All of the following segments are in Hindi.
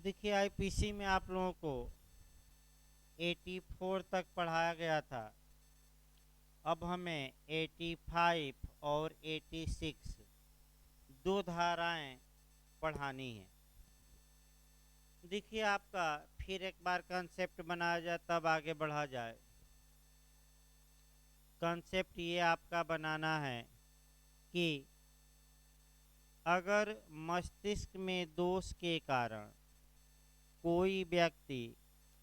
देखिए आईपीसी में आप लोगों को 84 तक पढ़ाया गया था। अब हमें 85 और 86 दो धाराएं पढ़ानी है। देखिए आपका फिर एक बार कंसेप्ट बनाया जाए तब आगे बढ़ा जाए। कंसेप्ट ये आपका बनाना है कि अगर मस्तिष्क में दोष के कारण कोई व्यक्ति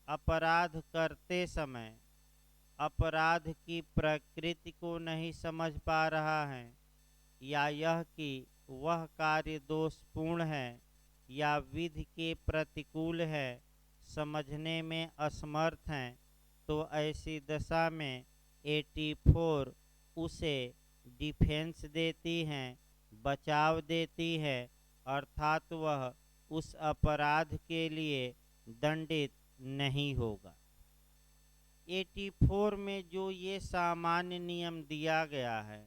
अपराध करते समय अपराध की प्रकृति को नहीं समझ पा रहा है, या यह कि वह कार्य दोषपूर्ण है या विधि के प्रतिकूल है, समझने में असमर्थ हैं, तो ऐसी दशा में 84 उसे डिफेंस देती हैं, बचाव देती है, अर्थात वह उस अपराध के लिए दंडित नहीं होगा। 84 में जो ये सामान्य नियम दिया गया है,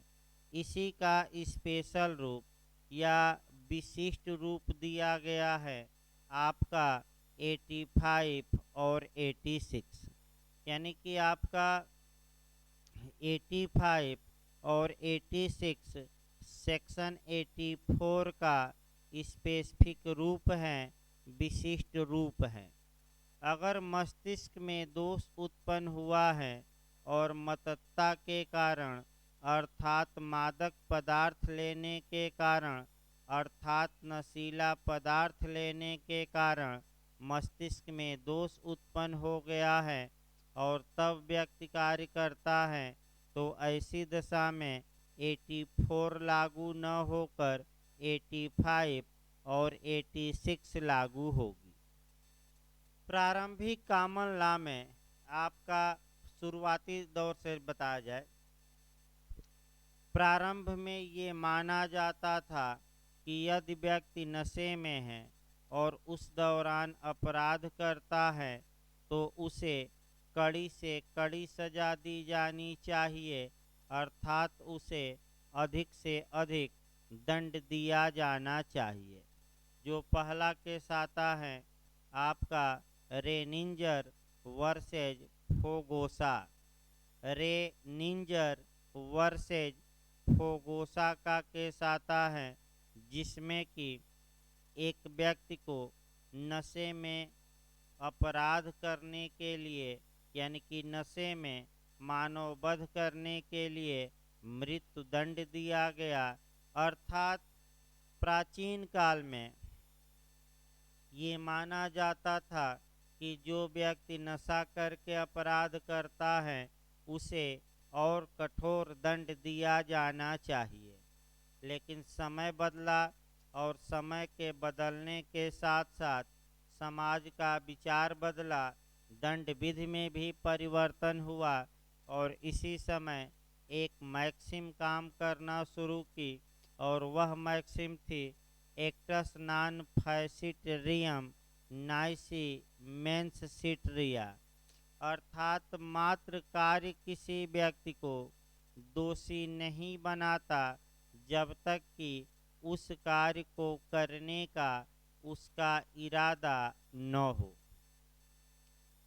इसी का स्पेशल रूप या विशिष्ट रूप दिया गया है आपका 85 और 86। यानी कि आपका 85 और 86 सेक्शन 84 का स्पेसिफिक रूप है, विशिष्ट रूप है। अगर मस्तिष्क में दोष उत्पन्न हुआ है और मतता के कारण अर्थात मादक पदार्थ लेने के कारण अर्थात नशीला पदार्थ लेने के कारण मस्तिष्क में दोष उत्पन्न हो गया है और तब व्यक्ति कार्य करता है, तो ऐसी दशा में 84 लागू न होकर 85 और 86 लागू होगी। प्रारंभिक कॉमन लॉ में आपका शुरुआती दौर से बताया जाए। प्रारंभ में ये माना जाता था कि यदि व्यक्ति नशे में है और उस दौरान अपराध करता है तो उसे कड़ी से कड़ी सजा दी जानी चाहिए, अर्थात उसे अधिक से अधिक दंड दिया जाना चाहिए। जो पहला केस आता है आपका रेनिंजर वर्सेज फोगोसा। रेनिंजर वर्सेज फोगोसा का केस आता है, जिसमें कि एक व्यक्ति को नशे में अपराध करने के लिए यानी कि नशे में मानव वध करने के लिए मृत्यु दंड दिया गया। अर्थात प्राचीन काल में ये माना जाता था कि जो व्यक्ति नशा करके अपराध करता है उसे और कठोर दंड दिया जाना चाहिए। लेकिन समय बदला और समय के बदलने के साथ साथ समाज का विचार बदला, दंड विधि में भी परिवर्तन हुआ और इसी समय एक मैक्सिम काम करना शुरू की और वह मैक्सिम थी एक्टस नॉन फैसिटरियम नाइसी मेंस सिटरिया। अर्थात मात्र कार्य किसी व्यक्ति को दोषी नहीं बनाता जब तक कि उस कार्य को करने का उसका इरादा न हो।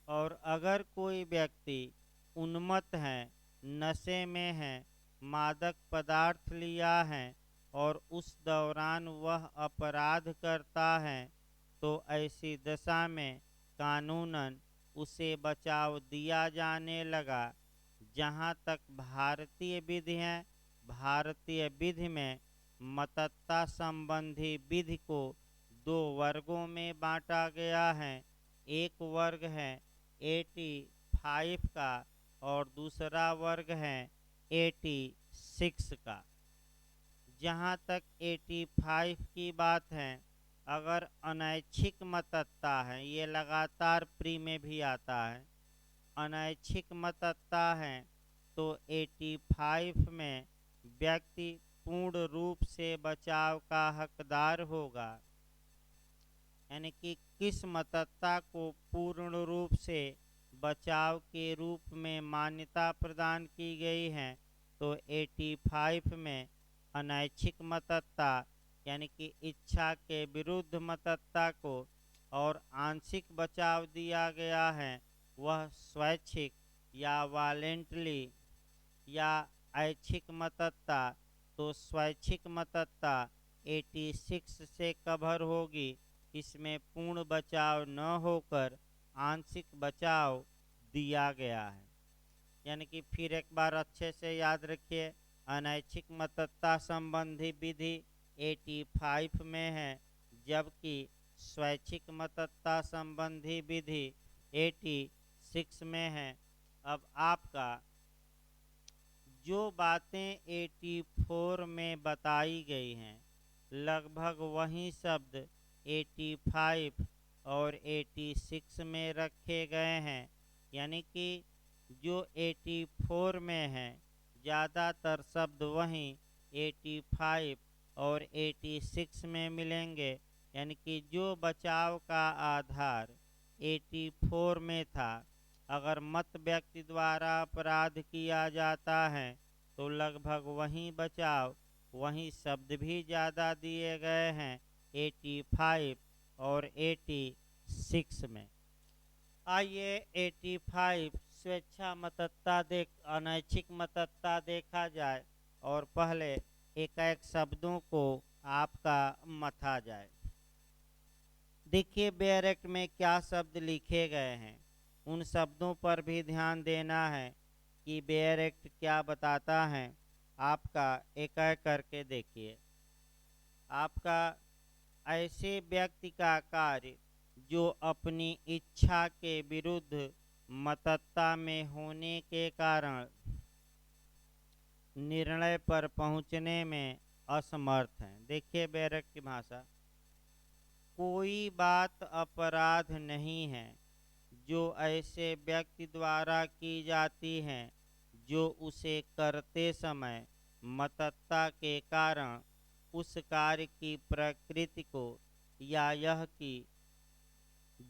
और अगर कोई व्यक्ति उन्मत्त है, नशे में है, मादक पदार्थ लिया है और उस दौरान वह अपराध करता है, तो ऐसी दशा में कानूनन उसे बचाव दिया जाने लगा। जहाँ तक भारतीय विधि है, भारतीय विधि में मतता संबंधी विधि को दो वर्गों में बांटा गया है। एक वर्ग है 85 का और दूसरा वर्ग है 86 का। जहाँ तक 85 की बात है, अगर अनैच्छिक मतता है, ये लगातार प्री में भी आता है, अनैच्छिक मतता है तो 85 में व्यक्ति पूर्ण रूप से बचाव का हकदार होगा। यानी कि किस मतता को पूर्ण रूप से बचाव के रूप में मान्यता प्रदान की गई है, तो 85 में अनैच्छिक मतता यानी कि इच्छा के विरुद्ध मतता को और आंशिक बचाव दिया गया है वह स्वैच्छिक या वॉलेंटली या ऐच्छिक मतदाता। तो स्वैच्छिक मतदाता 86 से कवर होगी। इसमें पूर्ण बचाव न होकर आंशिक बचाव दिया गया है। यानी कि फिर एक बार अच्छे से याद रखिए, अनैच्छिक मतदाता संबंधी विधि 85 में है, जबकि स्वैच्छिक मतदाता संबंधी विधि 86 में है। अब आपका जो बातें 84 में बताई गई हैं लगभग वही शब्द 85 और 86 में रखे गए हैं। यानी कि जो 84 में है ज़्यादातर शब्द वहीं 85 और 86 में मिलेंगे। यानी कि जो बचाव का आधार 84 में था, अगर मत व्यक्ति द्वारा अपराध किया जाता है तो लगभग वही बचाव, वही शब्द भी ज़्यादा दिए गए हैं 85 और 86 में। आइए 85 स्वेच्छा मतदाता अनैच्छिक मतदाता देखा जाए और पहले एक एक शब्दों को आपका मथा जाए। देखिए बेयर एक्ट में क्या शब्द लिखे गए हैं, उन शब्दों पर भी ध्यान देना है कि बेयर एक्ट क्या बताता है। आपका एक एक करके देखिए। आपका ऐसे व्यक्ति का कार्य जो अपनी इच्छा के विरुद्ध मतदाता में होने के कारण निर्णय पर पहुंचने में असमर्थ हैं। देखिए बेयर एक्ट की भाषा, कोई बात अपराध नहीं है जो ऐसे व्यक्ति द्वारा की जाती है जो उसे करते समय मतदाता के कारण उस कार्य की प्रकृति को या यह कि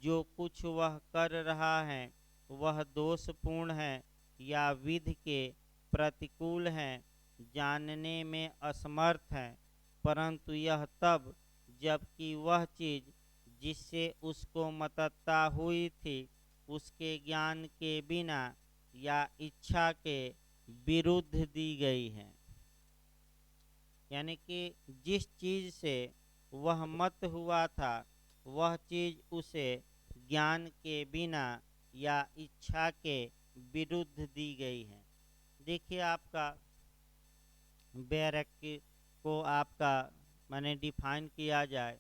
जो कुछ वह कर रहा है वह दोषपूर्ण है या विधि के प्रतिकूल है जानने में असमर्थ है, परंतु यह तब जबकि वह चीज़ जिससे उसको मतदाता हुई थी उसके ज्ञान के बिना या इच्छा के विरुद्ध दी गई है। यानी कि जिस चीज़ से वह मत हुआ था वह चीज़ उसे ज्ञान के बिना या इच्छा के विरुद्ध दी गई है। देखिए आपका बेयर एक्ट को आपका माने डिफाइन किया जाए,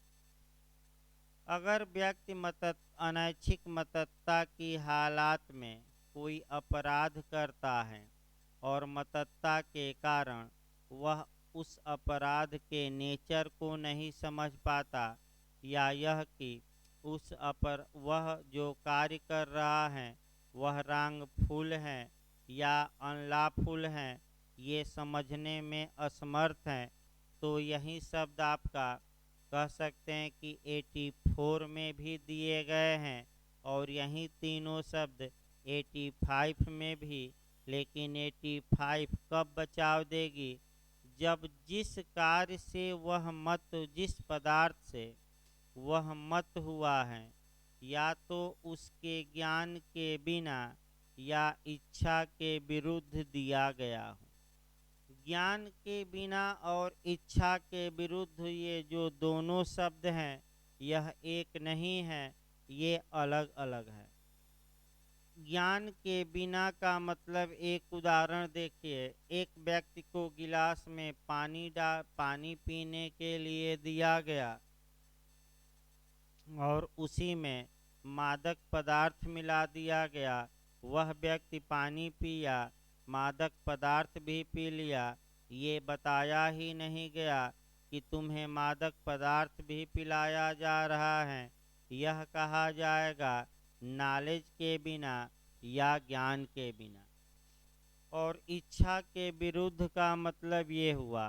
अगर व्यक्ति अनैच्छिक मतदाता की हालात में कोई अपराध करता है और मतदाता के कारण वह उस अपराध के नेचर को नहीं समझ पाता या यह कि वह जो कार्य कर रहा है वह रांगफुल है या अनलॉफुल है ये समझने में असमर्थ है, तो यही शब्द आपका कह सकते हैं कि 84 में भी दिए गए हैं और यही तीनों शब्द 85 में भी। लेकिन 85 कब बचाव देगी, जब जिस कार्य से वह मत, जिस पदार्थ से वह मत हुआ है या तो उसके ज्ञान के बिना या इच्छा के विरुद्ध दिया गया हो। ज्ञान के बिना और इच्छा के विरुद्ध ये जो दोनों शब्द हैं यह एक नहीं है, ये अलग अलग है। ज्ञान के बिना का मतलब, एक उदाहरण देखिए, एक व्यक्ति को गिलास में पानी पीने के लिए दिया गया और उसी में मादक पदार्थ मिला दिया गया। वह व्यक्ति पानी पिया, मादक पदार्थ भी पी लिया। ये बताया ही नहीं गया कि तुम्हें मादक पदार्थ भी पिलाया जा रहा है। यह कहा जाएगा नॉलेज के बिना या ज्ञान के बिना। और इच्छा के विरुद्ध का मतलब ये हुआ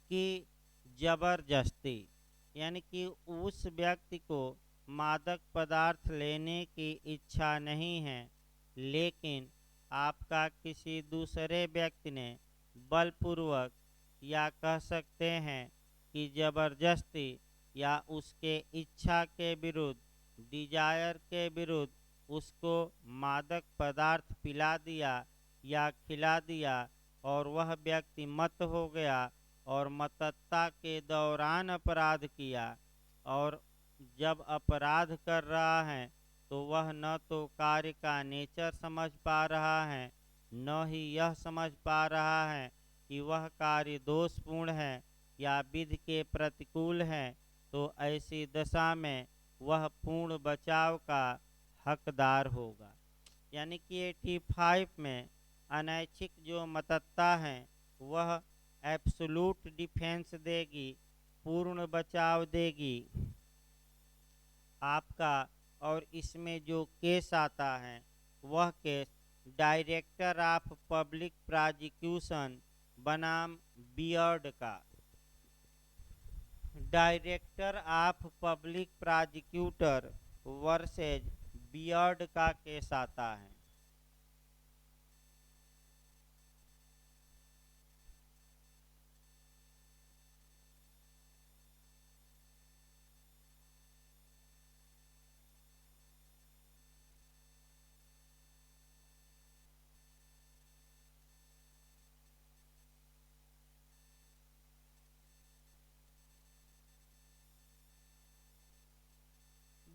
कि जबरदस्ती, यानी कि उस व्यक्ति को मादक पदार्थ लेने की इच्छा नहीं है, लेकिन आपका किसी दूसरे व्यक्ति ने बलपूर्वक या कह सकते हैं कि जबरदस्ती या उसके इच्छा के विरुद्ध, डिजायर के विरुद्ध उसको मादक पदार्थ पिला दिया या खिला दिया और वह व्यक्ति मत हो गया और मतता के दौरान अपराध किया, और जब अपराध कर रहा है तो वह न तो कार्य का नेचर समझ पा रहा है, न ही यह समझ पा रहा है कि वह कार्य दोषपूर्ण है या विधि के प्रतिकूल है, तो ऐसी दशा में वह पूर्ण बचाव का हकदार होगा। यानी कि 85 में अनैच्छिक जो मतत्ता है वह एब्सोल्यूट डिफेंस देगी, पूर्ण बचाव देगी आपका। और इसमें जो केस आता है वह case director of public prosecution बनाम बियर्ड का, director of public prosecutor versus beard का केस आता है।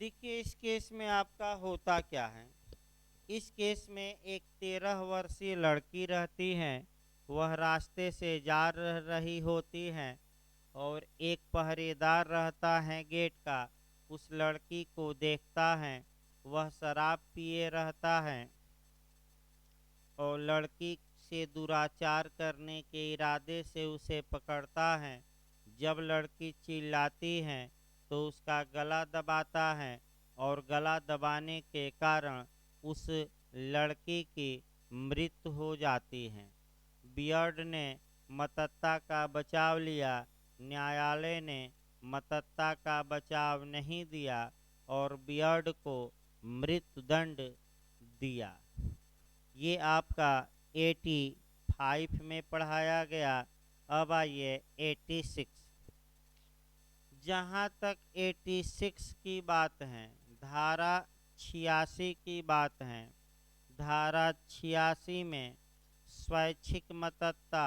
देखिए इस केस में आपका होता क्या है। इस केस में एक 13 वर्षीय लड़की रहती है, वह रास्ते से जा रही होती है और एक पहरेदार रहता है गेट का, उस लड़की को देखता है, वह शराब पिए रहता है और लड़की से दुराचार करने के इरादे से उसे पकड़ता है। जब लड़की चिल्लाती है तो उसका गला दबाता है और गला दबाने के कारण उस लड़की की मृत्यु हो जाती है। बियर्ड ने मतत्ता का बचाव लिया, न्यायालय ने मतत्ता का बचाव नहीं दिया और बियर्ड को मृत्युदंड दिया। ये आपका 85 में पढ़ाया गया। अब आइए 86। जहाँ तक 86 की बात है, धारा 86 की बात है। धारा 86 में स्वैच्छिक मतत्ता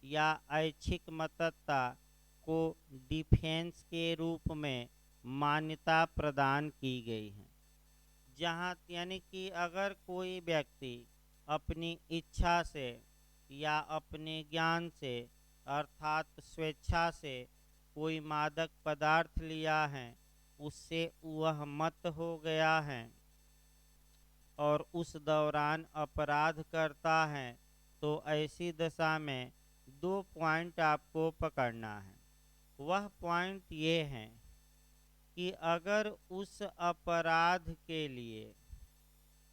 या ऐच्छिक मतत्ता को डिफेंस के रूप में मान्यता प्रदान की गई है। जहाँ यानी कि अगर कोई व्यक्ति अपनी इच्छा से या अपने ज्ञान से अर्थात स्वेच्छा से कोई मादक पदार्थ लिया है, उससे वह मत हो गया है और उस दौरान अपराध करता है, तो ऐसी दशा में 2 पॉइंट आपको पकड़ना है। वह पॉइंट ये है कि अगर उस अपराध के लिए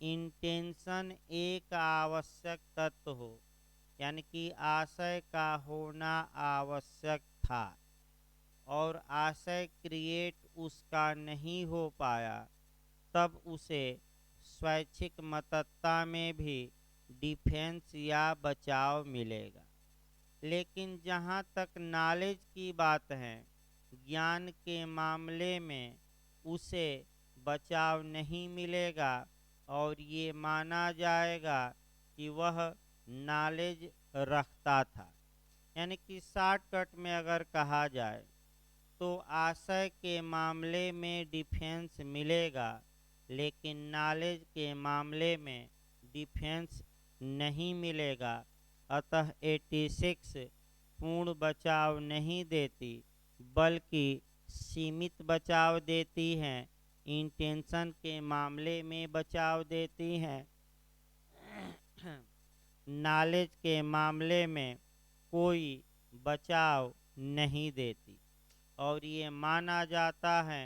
इंटेंशन एक आवश्यक तत्व हो, यानी कि आशय का होना आवश्यक था और आशय क्रिएट उसका नहीं हो पाया, तब उसे स्वैच्छिक मतत्ता में भी डिफेंस या बचाव मिलेगा। लेकिन जहाँ तक नॉलेज की बात है, ज्ञान के मामले में उसे बचाव नहीं मिलेगा और ये माना जाएगा कि वह नॉलेज रखता था। यानी कि शॉर्टकट में अगर कहा जाए तो आशय के मामले में डिफेंस मिलेगा, लेकिन नॉलेज के मामले में डिफेंस नहीं मिलेगा। अतः 86 पूर्ण बचाव नहीं देती, बल्कि सीमित बचाव देती हैं, इंटेंशन के मामले में बचाव देती हैं, नॉलेज के मामले में कोई बचाव नहीं देती। और ये माना जाता है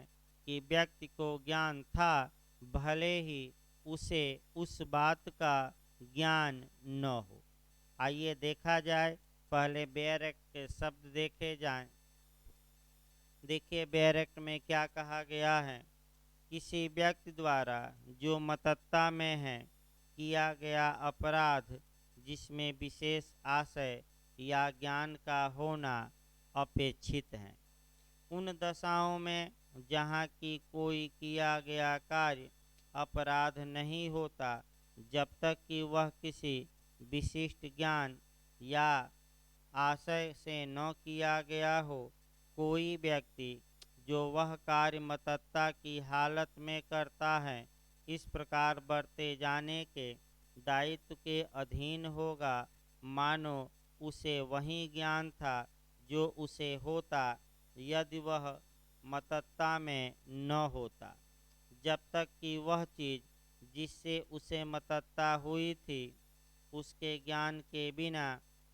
कि व्यक्ति को ज्ञान था, भले ही उसे उस बात का ज्ञान न हो। आइए देखा जाए, पहले बेयर एक्ट के शब्द देखे जाएं। देखिए बेयर एक्ट में क्या कहा गया है। किसी व्यक्ति द्वारा जो मतत्ता में है किया गया अपराध जिसमें विशेष आशय या ज्ञान का होना अपेक्षित है। उन दशाओं में जहाँ की कोई किया गया कार्य अपराध नहीं होता, जब तक कि वह किसी विशिष्ट ज्ञान या आशय से न किया गया हो। कोई व्यक्ति जो वह कार्य मतता की हालत में करता है, इस प्रकार बरते जाने के दायित्व के अधीन होगा, मानो उसे वही ज्ञान था जो उसे होता यदि वह मतता में न होता। जब तक कि वह चीज़ जिससे उसे मतता हुई थी उसके ज्ञान के बिना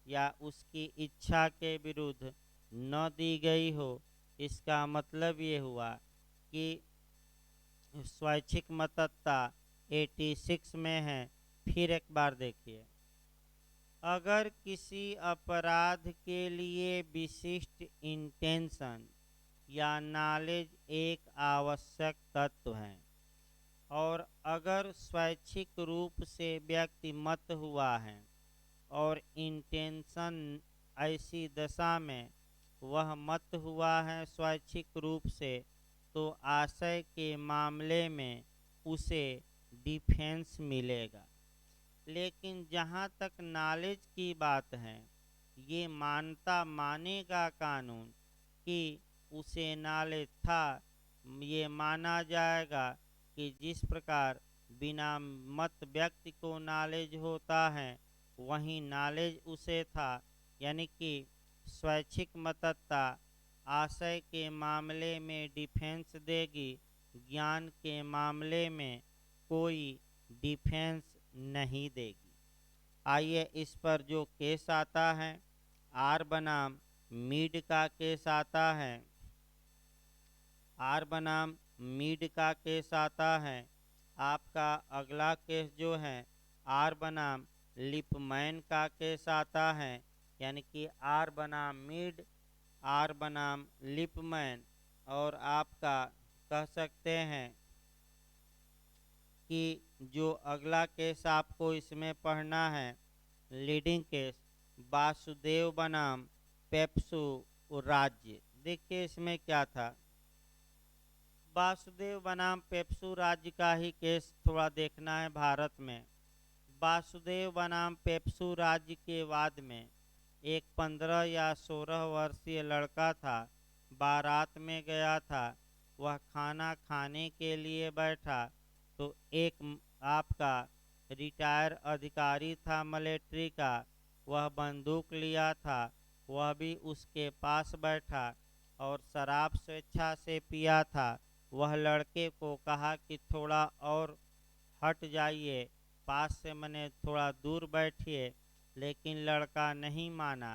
या उसकी इच्छा के विरुद्ध न दी गई हो। इसका मतलब ये हुआ कि स्वैच्छिक मतता 86 में है। फिर एक बार देखिए, अगर किसी अपराध के लिए विशिष्ट इंटेंशन या नॉलेज एक आवश्यक तत्व है, और अगर स्वैच्छिक रूप से व्यक्ति मत हुआ है और इंटेंशन ऐसी दशा में वह मत हुआ है स्वैच्छिक रूप से, तो आशय के मामले में उसे डिफेंस मिलेगा। लेकिन जहाँ तक नॉलेज की बात है, ये मानेगा कानून कि उसे नॉलेज था। ये माना जाएगा कि जिस प्रकार बिना मत व्यक्ति को नॉलेज होता है, वही नॉलेज उसे था। यानी कि स्वैच्छिक मतता आशय के मामले में डिफेंस देगी, ज्ञान के मामले में कोई डिफेंस नहीं देगी। आइए इस पर जो केस आता है, आर बनाम मीड का केस आता है। आर बनाम मीड का केस आता है। आपका अगला केस जो है आर बनाम लिपमैन का केस आता है। यानी कि आर बनाम मीड, आर बनाम लिपमैन। और आपका कह सकते हैं कि जो अगला केस आपको इसमें पढ़ना है, लीडिंग केस वासुदेव बनाम पेप्सू राज्य। देखिए इसमें क्या था, वासुदेव बनाम पेप्सू राज्य का ही केस थोड़ा देखना है भारत में। वासुदेव बनाम पेप्सू राज्य के वाद में एक 15 या 16 वर्षीय लड़का था, बारात में गया था। वह खाना खाने के लिए बैठा तो एक आपका रिटायर अधिकारी था मिलिट्री का, वह बंदूक लिया था, वह भी उसके पास बैठा और शराब स्वेच्छा से पिया था। वह लड़के को कहा कि थोड़ा और हट जाइए, पास से मने थोड़ा दूर बैठिए, लेकिन लड़का नहीं माना।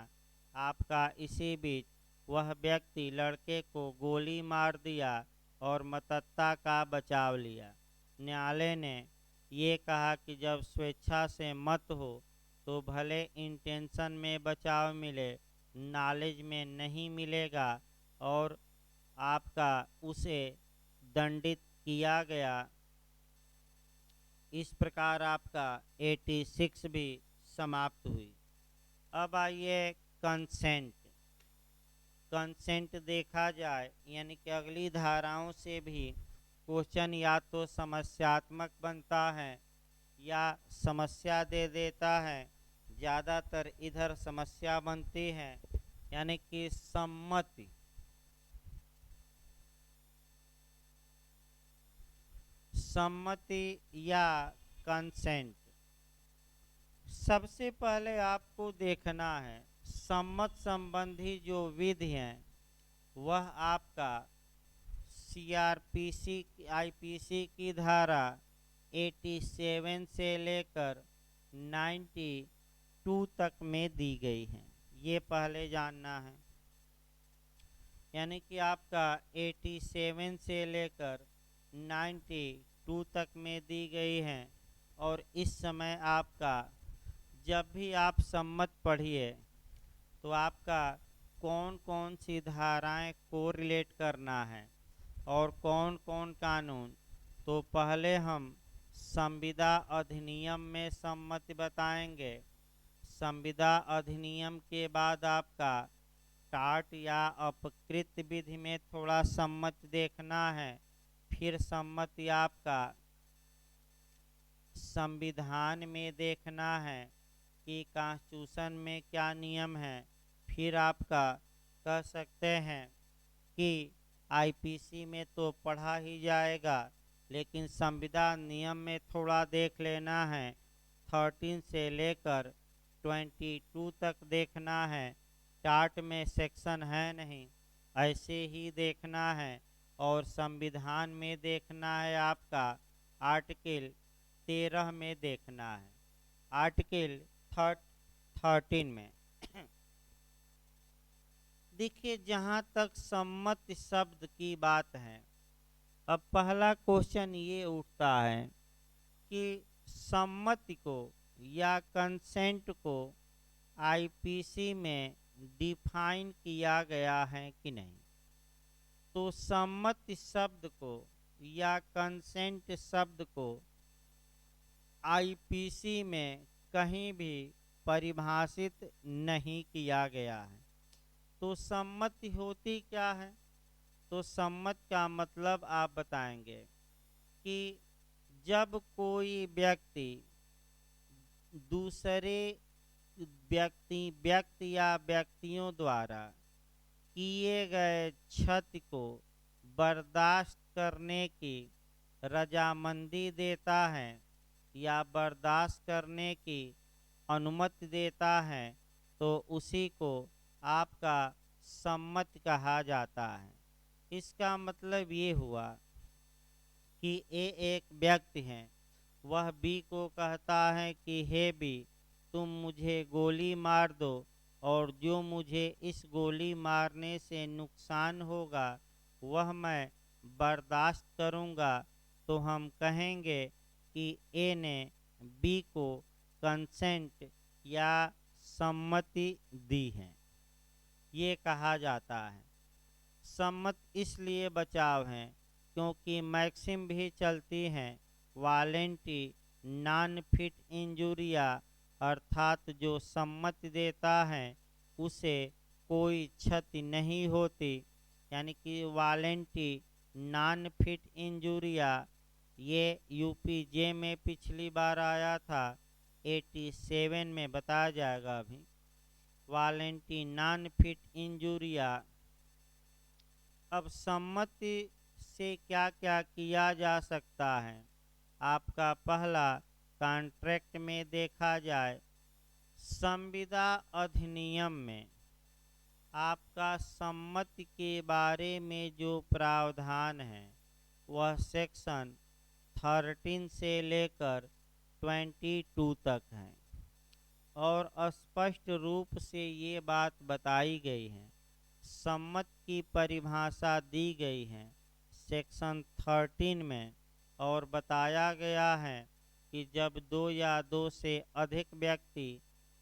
आपका इसी बीच वह व्यक्ति लड़के को गोली मार दिया और मतता का बचाव लिया। न्यायालय ने ये कहा कि जब स्वेच्छा से मत हो तो भले इंटेंशन में बचाव मिले, नॉलेज में नहीं मिलेगा, और आपका उसे दंडित किया गया। इस प्रकार आपका 86 भी समाप्त हुई। अब आइए कंसेंट। कंसेंट देखा जाए, यानी कि अगली धाराओं से भी क्वेश्चन या तो समस्यात्मक बनता है या समस्या दे देता है। ज़्यादातर इधर समस्या बनती है, यानी कि सम्मति। सम्मति या कंसेंट। सबसे पहले आपको देखना है सम्मत संबंधी जो विधि हैं वह आपका सीआरपीसी आईपीसी की धारा 87 से लेकर 92 तक में दी गई है। ये पहले जानना है। यानी कि आपका 87 से लेकर 92 तक में दी गई है। और इस समय आपका जब भी आप सम्मत पढ़िए तो आपका कौन कौन सी धाराएं को रिलेट करना है और कौन कौन कानून। तो पहले हम संविदा अधिनियम में सम्मति बताएंगे। संविदा अधिनियम के बाद आपका टाट या अपकृत विधि में थोड़ा सम्मति देखना है, फिर सम्मति आपका संविधान में देखना है कि कॉन्स्टिट्यूशन में क्या नियम है, फिर आपका कह सकते हैं कि आईपीसी में तो पढ़ा ही जाएगा, लेकिन संविधान नियम में थोड़ा देख लेना है। 13 से लेकर 22 तक देखना है। टाट में सेक्शन है नहीं, ऐसे ही देखना है। और संविधान में देखना है आपका आर्टिकल 13 में देखना है, आर्टिकल 13 में। देखिए, जहाँ तक सम्मति शब्द की बात है, अब पहला क्वेश्चन ये उठता है कि सम्मति को या कंसेंट को आईपीसी में डिफाइन किया गया है कि नहीं। तो सम्मति शब्द को या कंसेंट शब्द को आईपीसी में कहीं भी परिभाषित नहीं किया गया है। तो सम्मति होती क्या है? तो सम्मति का मतलब आप बताएंगे कि जब कोई व्यक्ति दूसरे व्यक्ति या व्यक्तियों द्वारा किए गए क्षति को बर्दाश्त करने की रजामंदी देता है या बर्दाश्त करने की अनुमति देता है, तो उसी को आपका सम्मति कहा जाता है। इसका मतलब ये हुआ कि ए एक व्यक्ति है, वह बी को कहता है कि हे बी, तुम मुझे गोली मार दो, और जो मुझे इस गोली मारने से नुकसान होगा वह मैं बर्दाश्त करूंगा। तो हम कहेंगे कि ए ने बी को कंसेंट या सम्मति दी है, ये कहा जाता है। सम्मति इसलिए बचाव है क्योंकि मैक्सिम भी चलती हैं, वालेंटी नॉन फिट इंजुरिया, अर्थात जो सम्मति देता है उसे कोई क्षति नहीं होती, यानी कि वालेंटी नॉन फिट इंजुरिया। ये यूपीजे में पिछली बार आया था, 87 में बताया जाएगा अभी। वालेंटी नॉन फिट इंजुरिया। अब सम्मति से क्या क्या किया जा सकता है? आपका पहला, कॉन्ट्रैक्ट में देखा जाए, संविदा अधिनियम में आपका सम्मति के बारे में जो प्रावधान है वह सेक्शन 13 से लेकर 22 तक है, और स्पष्ट रूप से ये बात बताई गई है, सम्मति की परिभाषा दी गई है सेक्शन 13 में, और बताया गया है कि जब दो या दो से अधिक व्यक्ति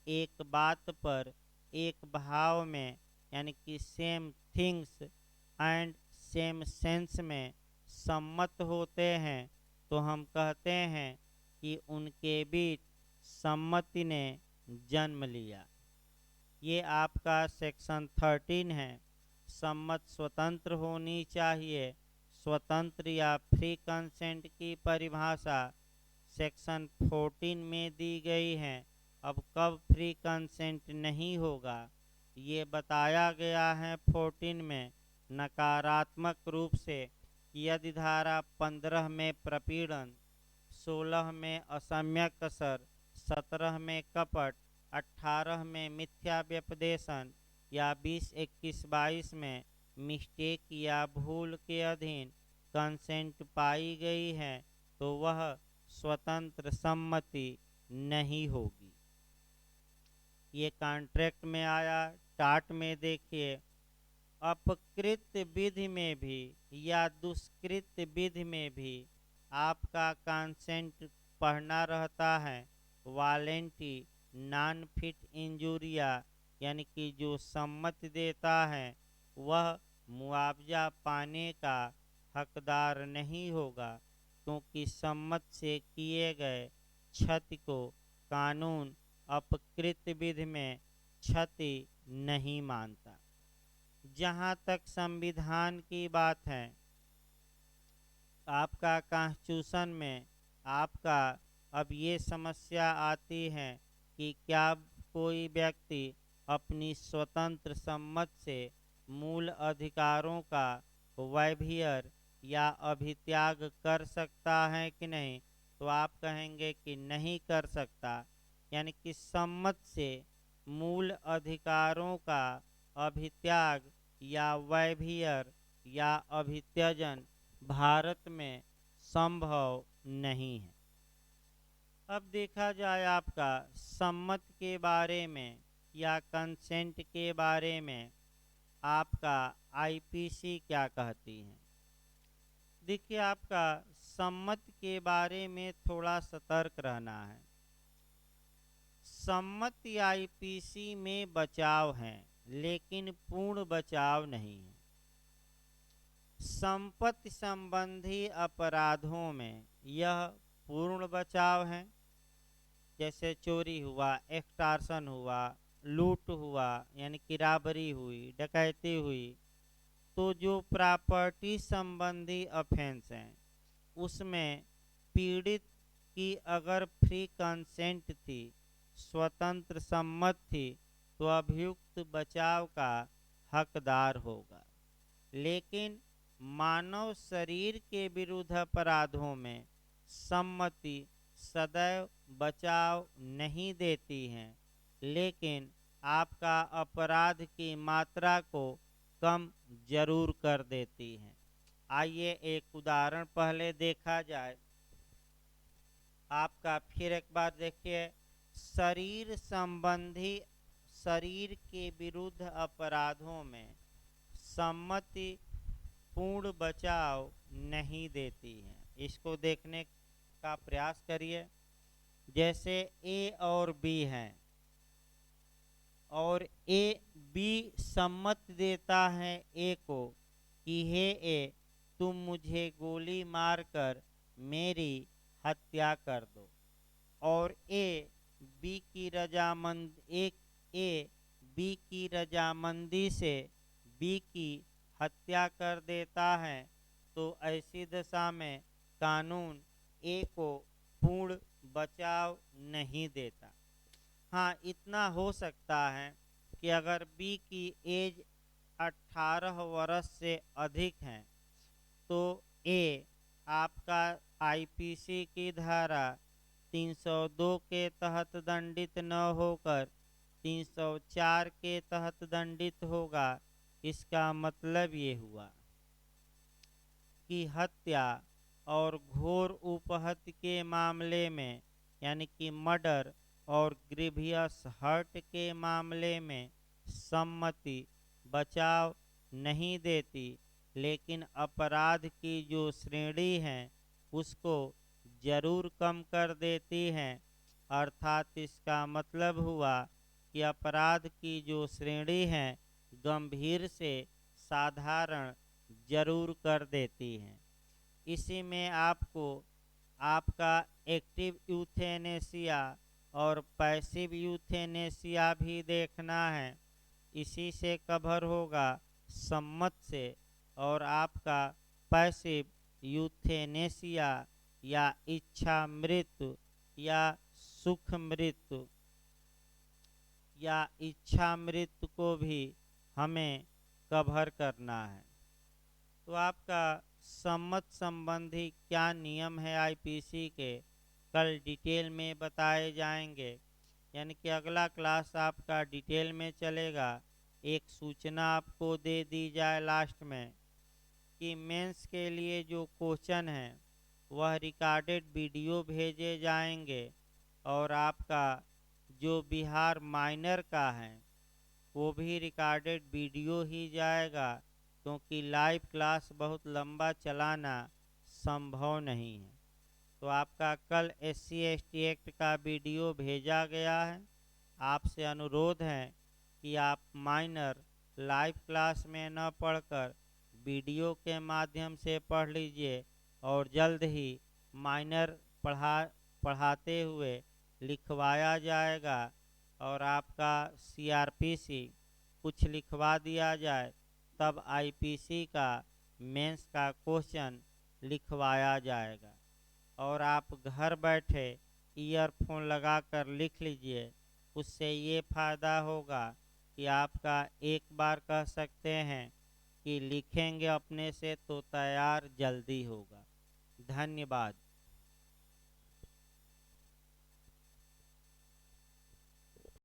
एक बात पर एक भाव में, यानी कि same things and same sense में सम्मत होते हैं, तो हम कहते हैं कि उनके बीच सम्मति ने जन्म लिया। ये आपका सेक्शन 13 है। सम्मत स्वतंत्र होनी चाहिए। स्वतंत्र या फ्री कंसेंट की परिभाषा सेक्शन 14 में दी गई है। अब कब फ्री कंसेंट नहीं होगा ये बताया गया है 14 में, नकारात्मक रूप से, यदि धारा 15 में प्रपीड़न, 16 में असम्यक असर, 17 में कपट, 18 में मिथ्या व्यपदेशन या 20, 21, 22 में मिस्टेक या भूल के अधीन कंसेंट पाई गई है, तो वह स्वतंत्र सम्मति नहीं होगी। ये कॉन्ट्रैक्ट में आया। टाट में देखिए, अपकृत विधि में भी या दुष्कृत विधि में भी आपका कंसेंट पढ़ना रहता है। वालेंटी नॉन फिट इंजुरिया, यानी कि जो सम्मति देता है वह मुआवजा पाने का हकदार नहीं होगा, क्योंकि सम्मति से किए गए क्षति को कानून अपकृत विधि में क्षति नहीं मानता। जहाँ तक संविधान की बात है, आपका कॉन्स्टिट्यूशन में आपका अब ये समस्या आती है कि क्या कोई व्यक्ति अपनी स्वतंत्र सम्मत से मूल अधिकारों का वैभीयर या अभित्याग कर सकता है कि नहीं, तो आप कहेंगे कि नहीं कर सकता। यानी कि सम्मत से मूल अधिकारों का अभित्याग या वैभीयर या अभित्यजन भारत में संभव नहीं है। अब देखा जाए आपका सम्मत के बारे में या कंसेंट के बारे में आपका आईपीसी क्या कहती है। देखिए, आपका सम्मत के बारे में थोड़ा सतर्क रहना है। सम्मत आईपीसी में बचाव है, लेकिन पूर्ण बचाव नहीं है। संपत्ति संबंधी अपराधों में यह पूर्ण बचाव है, जैसे चोरी हुआ, एक्सटॉर्शन हुआ, लूट हुआ यानी कि राबरी हुई, डकैती हुई। तो जो प्रॉपर्टी संबंधी ऑफेंस हैं उसमें पीड़ित की अगर फ्री कंसेंट थी, स्वतंत्र सम्मत थी, तो अभियुक्त बचाव का हकदार होगा। लेकिन मानव शरीर के विरुद्ध अपराधों में सम्मति सदैव बचाव नहीं देती है, लेकिन आपका अपराध की मात्रा को कम जरूर कर देती है। आइए एक उदाहरण पहले देखा जाए। आपका फिर एक बार देखिए, शरीर संबंधी शरीर के विरुद्ध अपराधों में सम्मति पूर्ण बचाव नहीं देती है। इसको देखने का प्रयास करिए। जैसे ए और बी हैं और ए बी सम्मत देता है ए को कि हे ए, तुम मुझे गोली मारकर मेरी हत्या कर दो, और ए बी की रजामंदी से बी की हत्या कर देता है, तो ऐसी दशा में कानून ए को पूर्ण बचाव नहीं देता। हाँ, इतना हो सकता है कि अगर बी की एज 18 वर्ष से अधिक है तो ए आपका आईपीसी की धारा 302 के तहत दंडित न होकर 304 के तहत दंडित होगा। इसका मतलब ये हुआ कि हत्या और घोर उपहत्या के मामले में, यानी कि मर्डर और ग्रीवियस हर्ट के मामले में सम्मति बचाव नहीं देती, लेकिन अपराध की जो श्रेणी है उसको जरूर कम कर देती है। अर्थात इसका मतलब हुआ कि अपराध की जो श्रेणी है गंभीर से साधारण जरूर कर देती है। इसी में आपको आपका एक्टिव यूथेनेसिया और पैसिव यूथेनेसिया भी देखना है। इसी से कवर होगा सम्मत से, और आपका पैसिव यूथेनेसिया या इच्छा मृत्यु या सुख मृत्यु या इच्छा मृत्यु को भी हमें कवर करना है। तो आपका सम्मत संबंधी क्या नियम है आईपीसी के, कल डिटेल में बताए जाएंगे। यानी कि अगला क्लास आपका डिटेल में चलेगा। एक सूचना आपको दे दी जाए लास्ट में कि मेंस के लिए जो क्वेश्चन है वह रिकॉर्डेड वीडियो भेजे जाएंगे, और आपका जो बिहार माइनर का है वो भी रिकॉर्डेड वीडियो ही जाएगा, क्योंकि लाइव क्लास बहुत लंबा चलाना संभव नहीं है। तो आपका कल SC/ST एक्ट का वीडियो भेजा गया है। आपसे अनुरोध है कि आप माइनर लाइव क्लास में न पढ़कर वीडियो के माध्यम से पढ़ लीजिए, और जल्द ही माइनर पढ़ाते हुए लिखवाया जाएगा, और आपका CRPC कुछ लिखवा दिया जाए तब आईपीसी का मेंस का क्वेश्चन लिखवाया जाएगा। और आप घर बैठे ईयरफोन लगाकर लिख लीजिए। उससे ये फ़ायदा होगा कि आपका एक बार कह सकते हैं कि लिखेंगे अपने से तो तैयार जल्दी होगा। धन्यवाद।